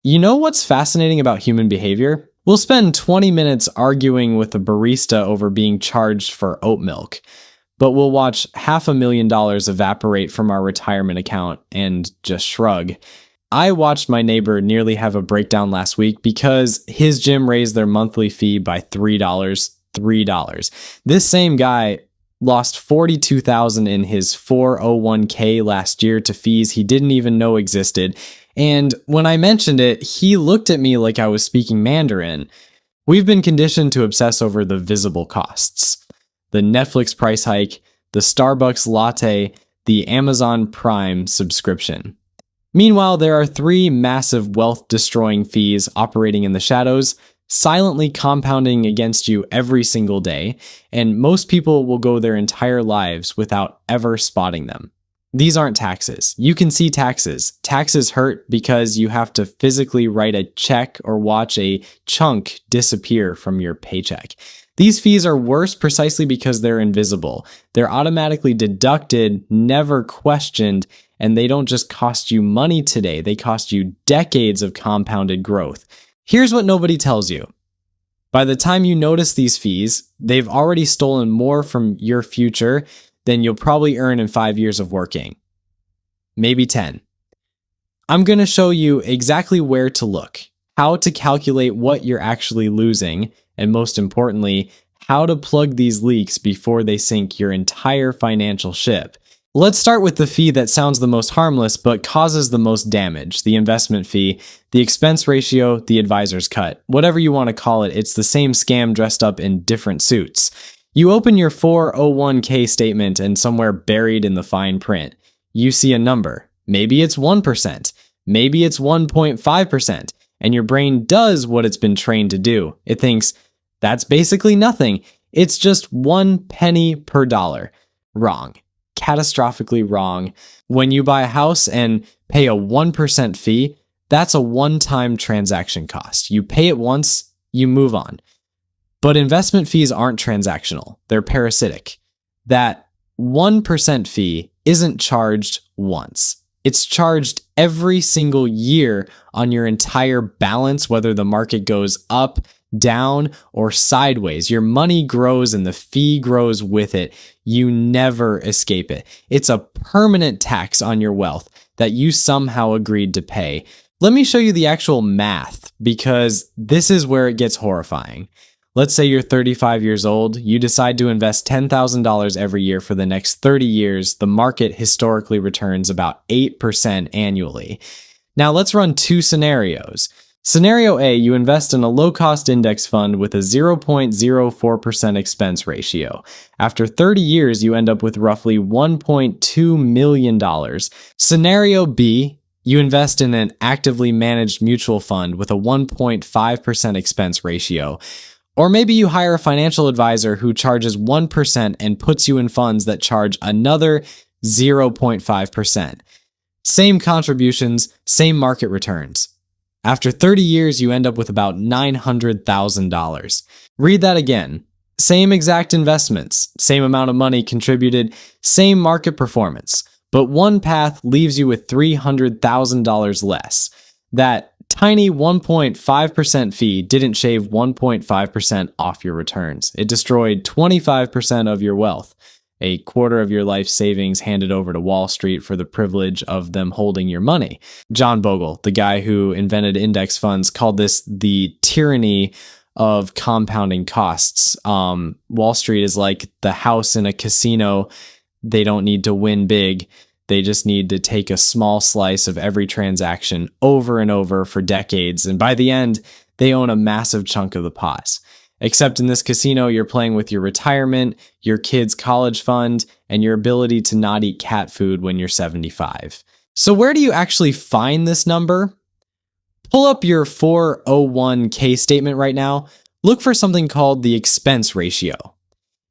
You know what's fascinating about human behavior? We'll spend 20 minutes arguing with a barista over being charged for oat milk, but we'll watch $500,000 evaporate from our retirement account and just shrug. I watched my neighbor nearly have a breakdown last week because his gym raised their monthly fee by $3. This same guy lost $42,000 in his 401k last year to fees he didn't even know existed. And when I mentioned it, he looked at me like I was speaking Mandarin. We've been conditioned to obsess over the visible costs. The Netflix price hike, the Starbucks latte, the Amazon Prime subscription. Meanwhile, there are three massive wealth-destroying fees operating in the shadows, silently compounding against you every single day, and most people will go their entire lives without ever spotting them. These aren't taxes. You can see taxes. Taxes hurt because you have to physically write a check or watch a chunk disappear from your paycheck. These fees are worse precisely because they're invisible. They're automatically deducted, never questioned, and they don't just cost you money today, they cost you decades of compounded growth. Here's what nobody tells you. By the time you notice these fees, they've already stolen more from your future than you'll probably earn in 5 years of working. Maybe 10. I'm going to show you exactly where to look, how to calculate what you're actually losing, and most importantly, how to plug these leaks before they sink your entire financial ship. Let's start with the fee that sounds the most harmless but causes the most damage, the investment fee, the expense ratio, the advisor's cut. Whatever you want to call it, it's the same scam dressed up in different suits. You open your 401k statement and somewhere buried in the fine print, you see a number. Maybe it's 1%, maybe it's 1.5%, and your brain does what it's been trained to do. It thinks, that's basically nothing. It's just 1 penny per dollar. Wrong. Catastrophically wrong. When you buy a house and pay a 1% fee, that's a one-time transaction cost. You pay it once, you move on. But investment fees aren't transactional. They're parasitic. That 1% fee isn't charged once. It's charged every single year on your entire balance, whether the market goes up, down, or sideways. Your money grows and the fee grows with it. You never escape it. It's a permanent tax on your wealth that you somehow agreed to pay. Let me show you the actual math, because this is where it gets horrifying. Let's say you're 35 years old, you decide to invest $10,000 every year for the next 30 years. The market historically returns about 8% annually. Now let's run two scenarios. Scenario A, you invest in a low-cost index fund with a 0.04% expense ratio. After 30 years, you end up with roughly $1.2 million. Scenario B, you invest in an actively managed mutual fund with a 1.5% expense ratio. Or maybe you hire a financial advisor who charges 1% and puts you in funds that charge another 0.5%. Same contributions, same market returns. After 30 years, you end up with about $900,000. Read that again. Same exact investments, same amount of money contributed, same market performance, but one path leaves you with $300,000 less. That tiny 1.5% fee didn't shave 1.5% off your returns. It destroyed 25% of your wealth, a quarter of your life savings handed over to Wall Street for the privilege of them holding your money. John Bogle, the guy who invented index funds, called this the tyranny of compounding costs. Wall Street is like the house in a casino. They don't need to win big. They just need to take a small slice of every transaction over and over for decades. And by the end, they own a massive chunk of the pot. Except in this casino, you're playing with your retirement, your kid's college fund, and your ability to not eat cat food when you're 75. So where do you actually find this number? Pull up your 401k statement right now. Look for something called the expense ratio.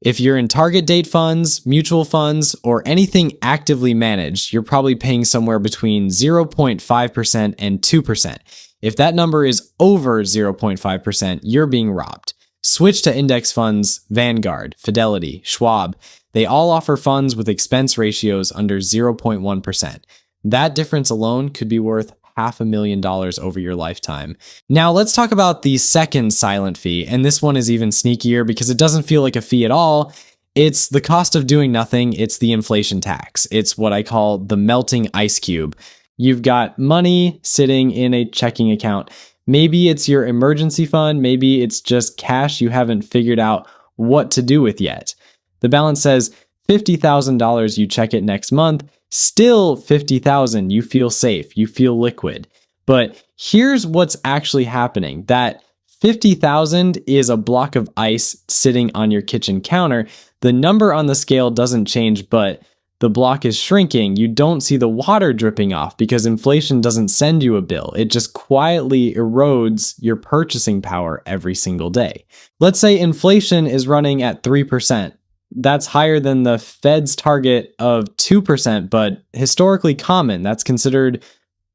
If you're in target date funds, mutual funds, or anything actively managed, you're probably paying somewhere between 0.5% and 2%. If that number is over 0.5%, you're being robbed. Switch to index funds, Vanguard, Fidelity, Schwab. They all offer funds with expense ratios under 0.1%. That difference alone could be worth $500,000 over your lifetime. Now let's talk about the second silent fee, and this one is even sneakier because it doesn't feel like a fee at all. It's the cost of doing nothing. It's the inflation tax. It's what I call the melting ice cube. You've got money sitting in a checking account. Maybe it's your emergency fund. Maybe it's just cash you haven't figured out what to do with yet. The balance says $50,000, you check it next month, still $50,000, you feel safe, you feel liquid. But here's what's actually happening. That $50,000 is a block of ice sitting on your kitchen counter. The number on the scale doesn't change, but the block is shrinking. You don't see the water dripping off because inflation doesn't send you a bill. It just quietly erodes your purchasing power every single day. Let's say inflation is running at 3%. That's higher than the Fed's target of 2%, but historically common. That's considered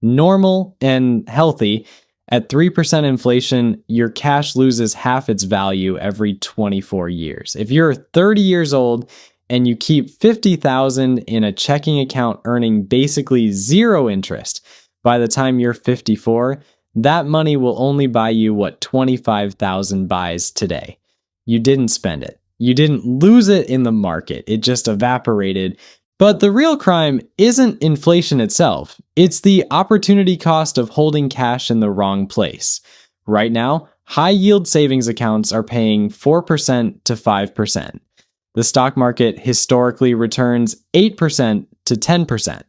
normal and healthy. At 3% inflation, your cash loses half its value every 24 years. If you're 30 years old and you keep $50,000 in a checking account earning basically zero interest, by the time you're 54, that money will only buy you what $25,000 buys today. You didn't spend it. You didn't lose it in the market. It just evaporated. But the real crime isn't inflation itself. It's the opportunity cost of holding cash in the wrong place. Right now, high-yield savings accounts are paying 4% to 5%. The stock market historically returns 8% to 10%.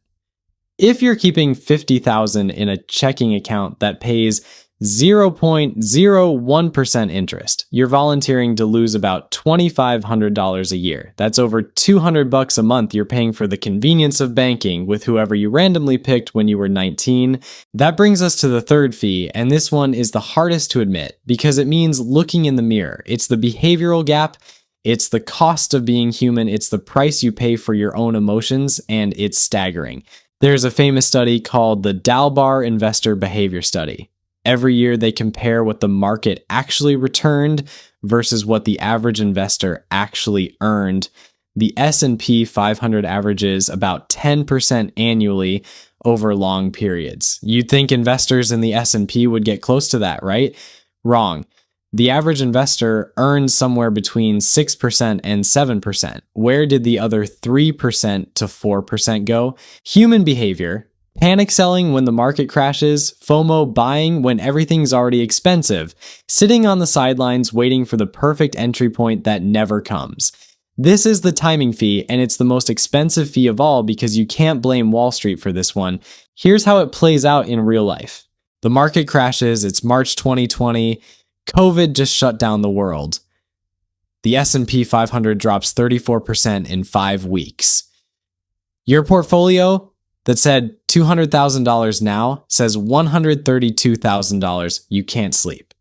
If you're keeping $50,000 in a checking account that pays 0.01% interest, you're volunteering to lose about $2,500 a year. That's over $200 a month you're paying for the convenience of banking with whoever you randomly picked when you were 19. That brings us to the third fee, and this one is the hardest to admit because it means looking in the mirror. It's the behavioral gap. It's the cost of being human. It's the price you pay for your own emotions, and it's staggering. There's a famous study called the Dalbar Investor Behavior Study. Every year they compare what the market actually returned versus what the average investor actually earned. The S&P 500 averages about 10% annually over long periods. You'd think investors in the S&P would get close to that, right? Wrong. The average investor earns somewhere between 6% and 7%. Where did the other 3% to 4% go? Human behavior. Panic selling when the market crashes, FOMO buying when everything's already expensive, sitting on the sidelines waiting for the perfect entry point that never comes. This is the timing fee, and it's the most expensive fee of all because you can't blame Wall Street for this one. Here's how it plays out in real life. The market crashes, it's March 2020, COVID just shut down the world. The S&P 500 drops 34% in 5 weeks. Your portfolio that said $200,000 now says $132,000. You can't sleep.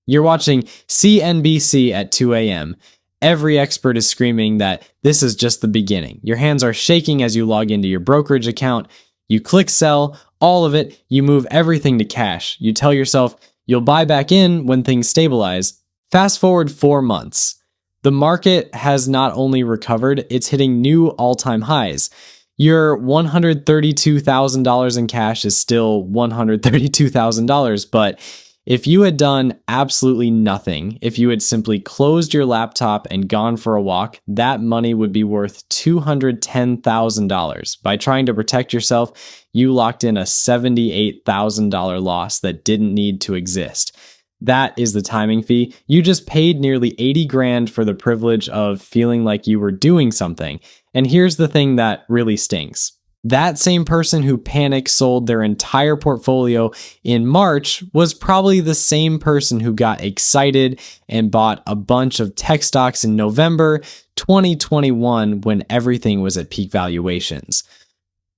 You're watching CNBC at 2 a.m. Every expert is screaming that this is just the beginning. Your hands are shaking as you log into your brokerage account. You click sell, all of it. You move everything to cash. You tell yourself you'll buy back in when things stabilize. Fast forward 4 months. The market has not only recovered, it's hitting new all-time highs. Your $132,000 in cash is still $132,000, but if you had done absolutely nothing, if you had simply closed your laptop and gone for a walk, that money would be worth $210,000. By trying to protect yourself, you locked in a $78,000 loss that didn't need to exist. That is the timing fee. You just paid nearly 80 grand for the privilege of feeling like you were doing something. And here's the thing that really stings. That same person who panic sold their entire portfolio in March was probably the same person who got excited and bought a bunch of tech stocks in November 2021 when everything was at peak valuations.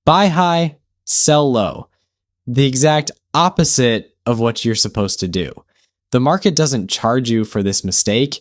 Buy high, sell low. The exact opposite of what you're supposed to do. The market doesn't charge you for this mistake.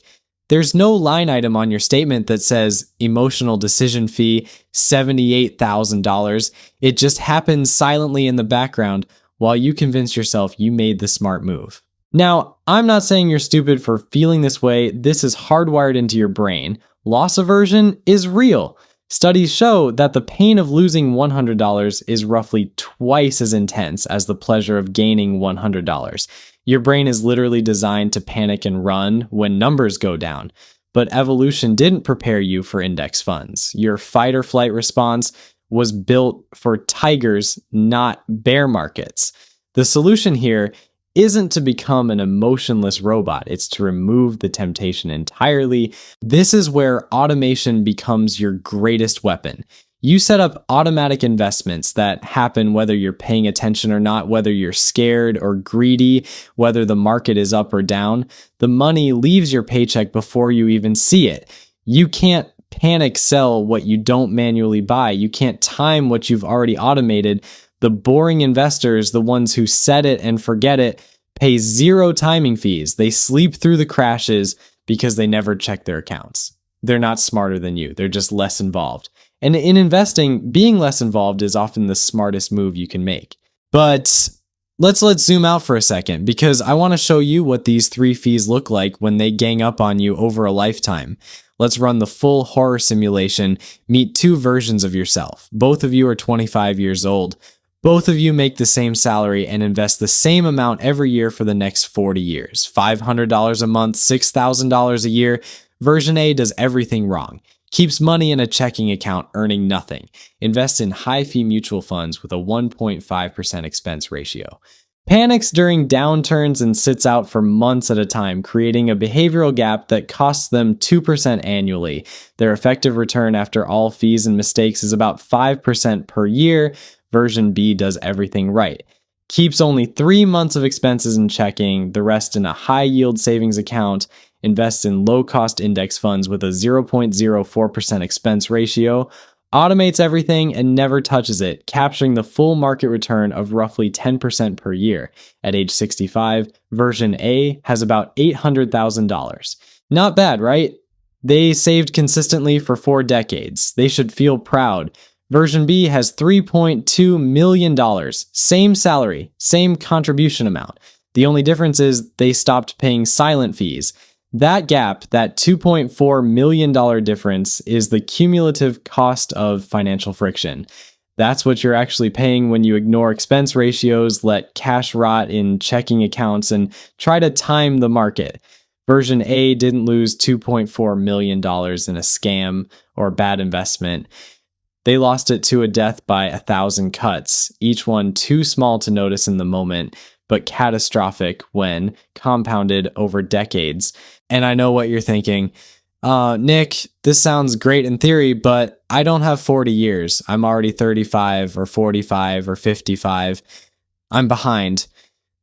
There's no line item on your statement that says emotional decision fee $78,000. It just happens silently in the background while you convince yourself you made the smart move. Now, I'm not saying you're stupid for feeling this way. This is hardwired into your brain. Loss aversion is real. Studies show that the pain of losing $100 is roughly twice as intense as the pleasure of gaining $100. Your brain is literally designed to panic and run when numbers go down. But evolution didn't prepare you for index funds. Your fight or flight response was built for tigers, not bear markets. The solution here isn't to become an emotionless robot. It's to remove the temptation entirely. This is where automation becomes your greatest weapon. You set up automatic investments that happen whether you're paying attention or not, whether you're scared or greedy, whether the market is up or down. The money leaves your paycheck before you even see it. You can't panic sell what you don't manually buy. You can't time what you've already automated. The boring investors, the ones who set it and forget it, pay zero timing fees. They sleep through the crashes because they never check their accounts. They're not smarter than you. They're just less involved. And in investing, being less involved is often the smartest move you can make. But let's zoom out for a second, because I want to show you what these 3 fees look like when they gang up on you over a lifetime. Let's run the full horror simulation. Meet 2 versions of yourself. Both of you are 25 years old. Both of you make the same salary and invest the same amount every year for the next 40 years. $500 a month, $6,000 a year. Version A does everything wrong. Keeps money in a checking account, earning nothing. Invests in high-fee mutual funds with a 1.5% expense ratio. Panics during downturns and sits out for months at a time, creating a behavioral gap that costs them 2% annually. Their effective return after all fees and mistakes is about 5% per year. Version B does everything right. Keeps only 3 months of expenses in checking, the rest in a high-yield savings account, invests in low-cost index funds with a 0.04% expense ratio, automates everything and never touches it, capturing the full market return of roughly 10% per year. At age 65, version A has about $800,000. Not bad, right? They saved consistently for 4 decades. They should feel proud. Version B has $3.2 million. Same salary, same contribution amount. The only difference is they stopped paying silent fees. That gap, that $2.4 million difference, is the cumulative cost of financial friction. That's what you're actually paying when you ignore expense ratios, let cash rot in checking accounts, and try to time the market. Version A didn't lose $2.4 million in a scam or bad investment. They lost it to a death by 1,000 cuts, each one too small to notice in the moment, but catastrophic when compounded over decades. And I know what you're thinking. Nick, this sounds great in theory, but I don't have 40 years. I'm already 35 or 45 or 55. I'm behind.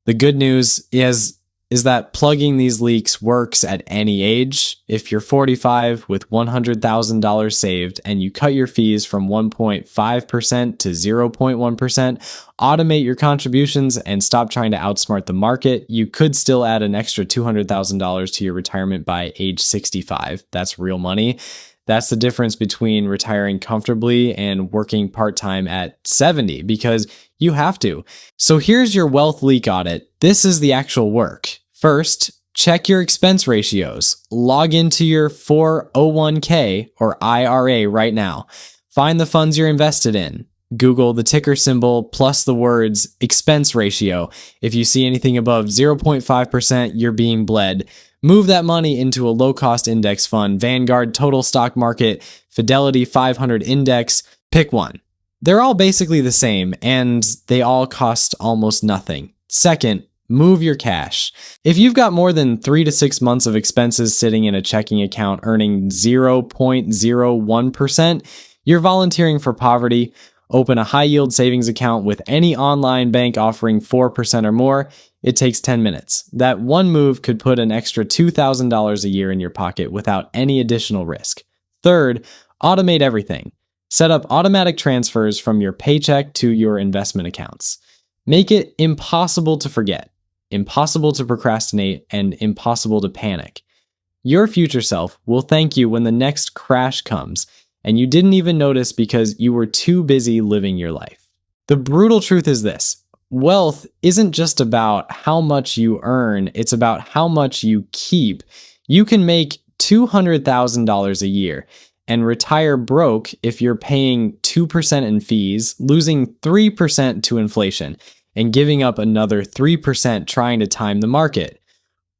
The good news is that plugging these leaks works at any age. If you're 45 with $100,000 saved and you cut your fees from 1.5% to 0.1%, automate your contributions and stop trying to outsmart the market, you could still add an extra $200,000 to your retirement by age 65. That's real money. That's the difference between retiring comfortably and working part-time at 70, because you have to. So here's your wealth leak audit. This is the actual work. First, check your expense ratios. Log into your 401k or IRA right now. Find the funds you're invested in. Google the ticker symbol plus the words expense ratio. If you see anything above 0.5%, you're being bled. Move that money into a low-cost index fund, Vanguard Total Stock Market, Fidelity 500 Index, pick one. They're all basically the same, and they all cost almost nothing. Second, move your cash. If you've got more than 3 to 6 months of expenses sitting in a checking account earning 0.01%, you're volunteering for poverty. Open a high-yield savings account with any online bank offering 4% or more. It takes 10 minutes. That one move could put an extra $2,000 a year in your pocket without any additional risk. Third, automate everything. Set up automatic transfers from your paycheck to your investment accounts. Make it impossible to forget, impossible to procrastinate, and impossible to panic. Your future self will thank you when the next crash comes, and you didn't even notice because you were too busy living your life. The brutal truth is this: wealth isn't just about how much you earn, it's about how much you keep. You can make $200,000 a year and retire broke if you're paying 2% in fees, losing 3% to inflation, and giving up another 3% trying to time the market.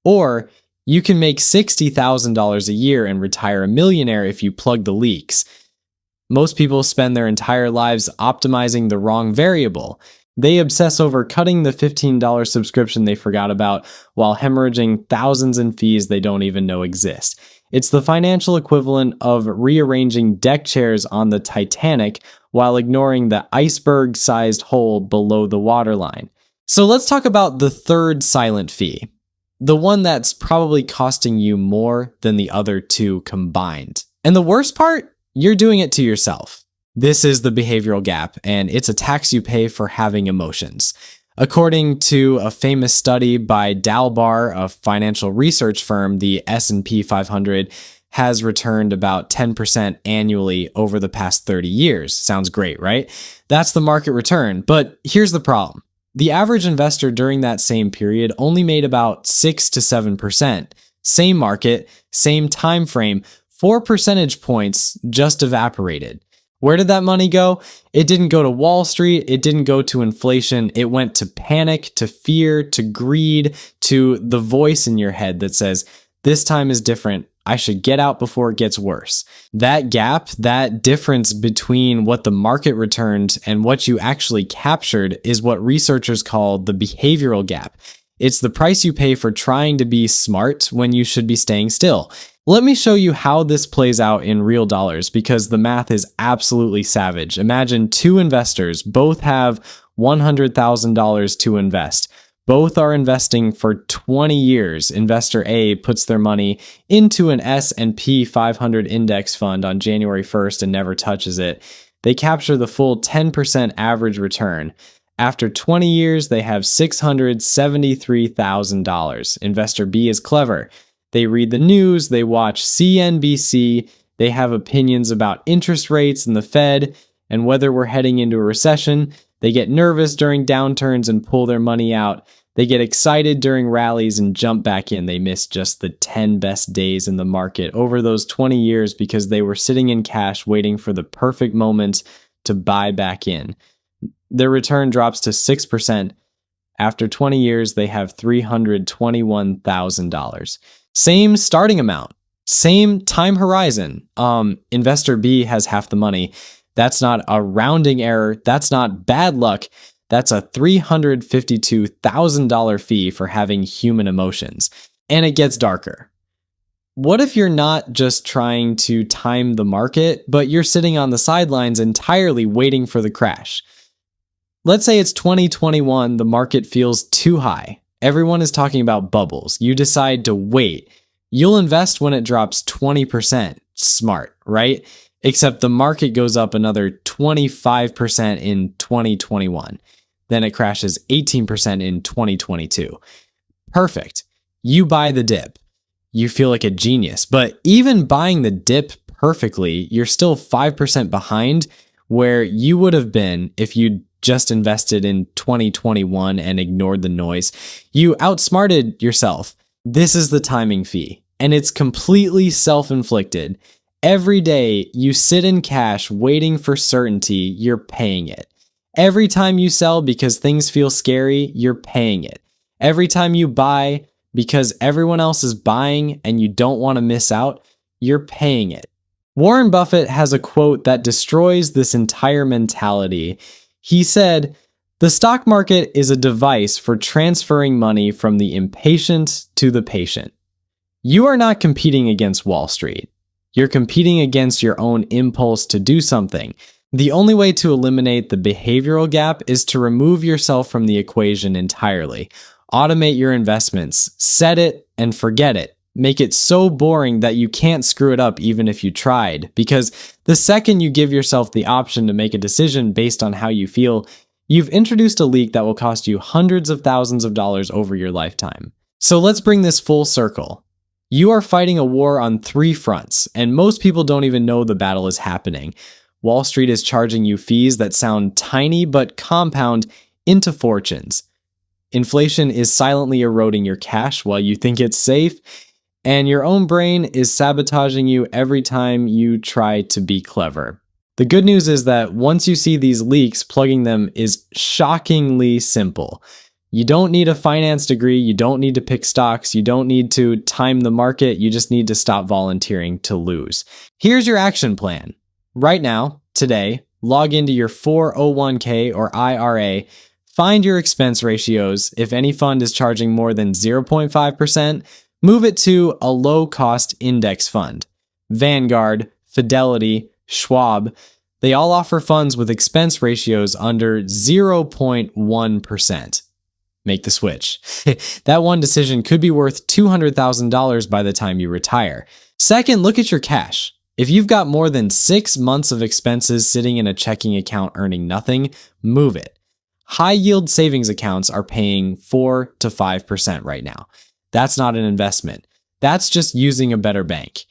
Or you can make $60,000 a year and retire a millionaire if you plug the leaks. Most people spend their entire lives optimizing the wrong variable. They obsess over cutting the $15 subscription they forgot about while hemorrhaging thousands in fees they don't even know exist. It's the financial equivalent of rearranging deck chairs on the Titanic while ignoring the iceberg-sized hole below the waterline. So let's talk about the third silent fee, the one that's probably costing you more than the other two combined. And the worst part? You're doing it to yourself. This is the behavioral gap, and it's a tax you pay for having emotions. According to a famous study by Dalbar, a financial research firm, the S&P 500 has returned about 10% annually over the past 30 years. Sounds great, right? That's the market return. But here's the problem. The average investor during that same period only made about 6 to 7%. Same market, same time frame, 4 percentage points just evaporated. Where did that money go? It didn't go to Wall Street. It didn't go to inflation. It went to panic, to fear, to greed, to the voice in your head that says, this time is different. I should get out before it gets worse. That gap, that difference between what the market returned and what you actually captured is what researchers call the behavioral gap. It's the price you pay for trying to be smart when you should be staying still. Let me show you how this plays out in real dollars because the math is absolutely savage. Imagine two investors, both have $100,000 to invest. Both are investing for 20 years. Investor A puts their money into an S&P 500 index fund on January 1st and never touches it. They capture the full 10% average return. After 20 years, they have $673,000. Investor B is clever. They read the news, they watch CNBC, they have opinions about interest rates and the Fed and whether we're heading into a recession. They get nervous during downturns and pull their money out. They get excited during rallies and jump back in. They miss just the 10 best days in the market over those 20 years because they were sitting in cash waiting for the perfect moment to buy back in. Their return drops to 6%. After 20 years, they have $321,000. Same starting amount, same time horizon. Investor B has half the money. That's not a rounding error. That's not bad luck. That's a $352,000 fee for having human emotions. And it gets darker. What if you're not just trying to time the market, but you're sitting on the sidelines entirely waiting for the crash? Let's say it's 2021, the market feels too high. Everyone is talking about bubbles. You decide to wait. You'll invest when it drops 20%. Smart, right? Except the market goes up another 25% in 2021. Then it crashes 18% in 2022. Perfect. You buy the dip. You feel like a genius. But even buying the dip perfectly, you're still 5% behind where you would have been if you'd just invested in 2021 and ignored the noise. You outsmarted yourself. This is the timing fee, and it's completely self-inflicted. Every day you sit in cash waiting for certainty, you're paying it. Every time you sell because things feel scary, you're paying it. Every time you buy because everyone else is buying and you don't want to miss out, you're paying it. Warren Buffett has a quote that destroys this entire mentality. He said, "The stock market is a device for transferring money from the impatient to the patient." You are not competing against Wall Street. You're competing against your own impulse to do something. The only way to eliminate the behavioral gap is to remove yourself from the equation entirely. Automate your investments, set it and forget it. Make it so boring that you can't screw it up even if you tried. Because the second you give yourself the option to make a decision based on how you feel, you've introduced a leak that will cost you hundreds of thousands of dollars over your lifetime. So let's bring this full circle. You are fighting a war on 3 fronts, and most people don't even know the battle is happening. Wall Street is charging you fees that sound tiny but compound into fortunes. Inflation is silently eroding your cash while you think it's safe. and your own brain is sabotaging you every time you try to be clever. The good news is that once you see these leaks, plugging them is shockingly simple. You don't need a finance degree, you don't need to pick stocks, you don't need to time the market, you just need to stop volunteering to lose. Here's your action plan. Right now, today, log into your 401k or IRA, find your expense ratios. If any fund is charging more than 0.5%, move it to a low-cost index fund. Vanguard, Fidelity, Schwab, they all offer funds with expense ratios under 0.1%. Make the switch. That one decision could be worth $200,000 by the time you retire. Second, look at your cash. If you've got more than 6 months of expenses sitting in a checking account earning nothing, move it. High-yield savings accounts are paying 4 to 5% right now. That's not an investment. That's just using a better bank.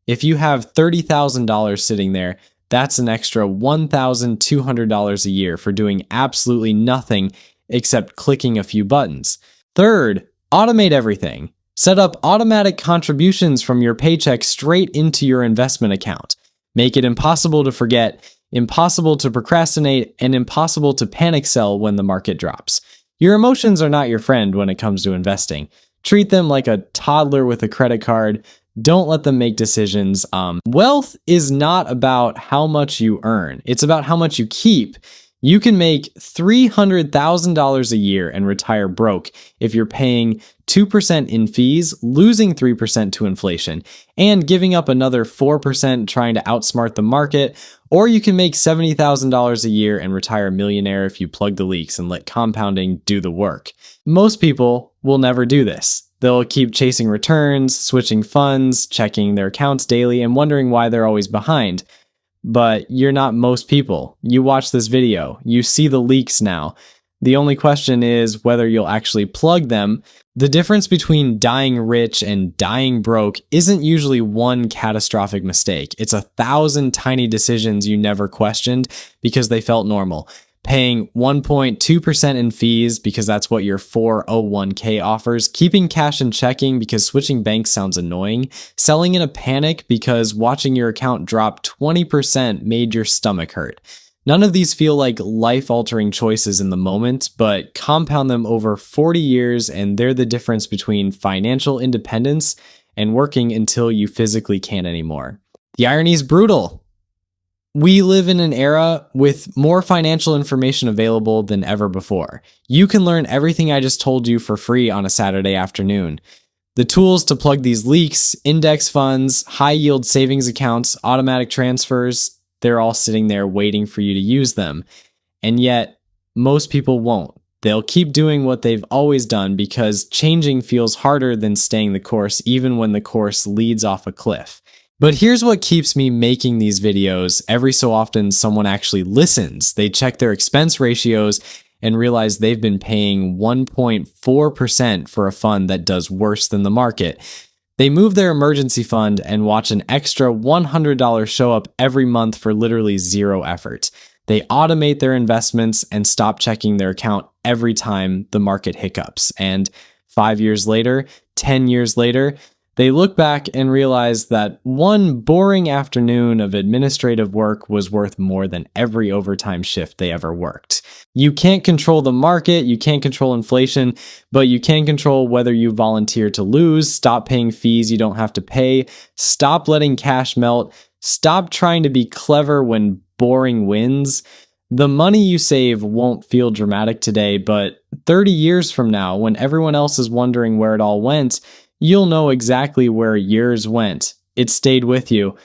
If you have $30,000 sitting there, that's an extra $1,200 a year for doing absolutely nothing except clicking a few buttons. Third, automate everything. Set up automatic contributions from your paycheck straight into your investment account. Make it impossible to forget, impossible to procrastinate, and impossible to panic sell when the market drops. Your emotions are not your friend when it comes to investing. Treat them like a toddler with a credit card. Don't let them make decisions. Wealth is not about how much you earn. It's about how much you keep. You can make $300,000 a year and retire broke if you're paying 2% in fees, losing 3% to inflation, and giving up another 4% trying to outsmart the market. Or you can make $70,000 a year and retire a millionaire if you plug the leaks and let compounding do the work. Most people will never do this. They'll keep chasing returns, switching funds, checking their accounts daily, and wondering why they're always behind. But you're not most people. You watch this video, you see the leaks now. The only question is whether you'll actually plug them. The difference between dying rich and dying broke isn't usually one catastrophic mistake. It's 1,000 tiny decisions you never questioned because they felt normal. Paying 1.2% in fees because that's what your 401k offers, keeping cash in checking because switching banks sounds annoying, selling in a panic because watching your account drop 20% made your stomach hurt. None of these feel like life-altering choices in the moment, but compound them over 40 years and they're the difference between financial independence and working until you physically can't anymore. The irony is brutal. We live in an era with more financial information available than ever before. You can learn everything I just told you for free on a Saturday afternoon. The tools to plug these leaks, index funds, high-yield savings accounts, automatic transfers, they're all sitting there waiting for you to use them. And yet, most people won't. They'll keep doing what they've always done because changing feels harder than staying the course, even when the course leads off a cliff. But here's what keeps me making these videos. Every so often, someone actually listens. They check their expense ratios and realize they've been paying 1.4% for a fund that does worse than the market. They move their emergency fund and watch an extra $100 show up every month for literally zero effort. They automate their investments and stop checking their account every time the market hiccups. And 5 years later, 10 years later, they look back and realize that one boring afternoon of administrative work was worth more than every overtime shift they ever worked. You can't control the market, you can't control inflation, but you can control whether you volunteer to lose, stop paying fees you don't have to pay, stop letting cash melt, stop trying to be clever when boring wins. The money you save won't feel dramatic today, but 30 years from now, when everyone else is wondering where it all went, you'll know exactly where yours went. It stayed with you.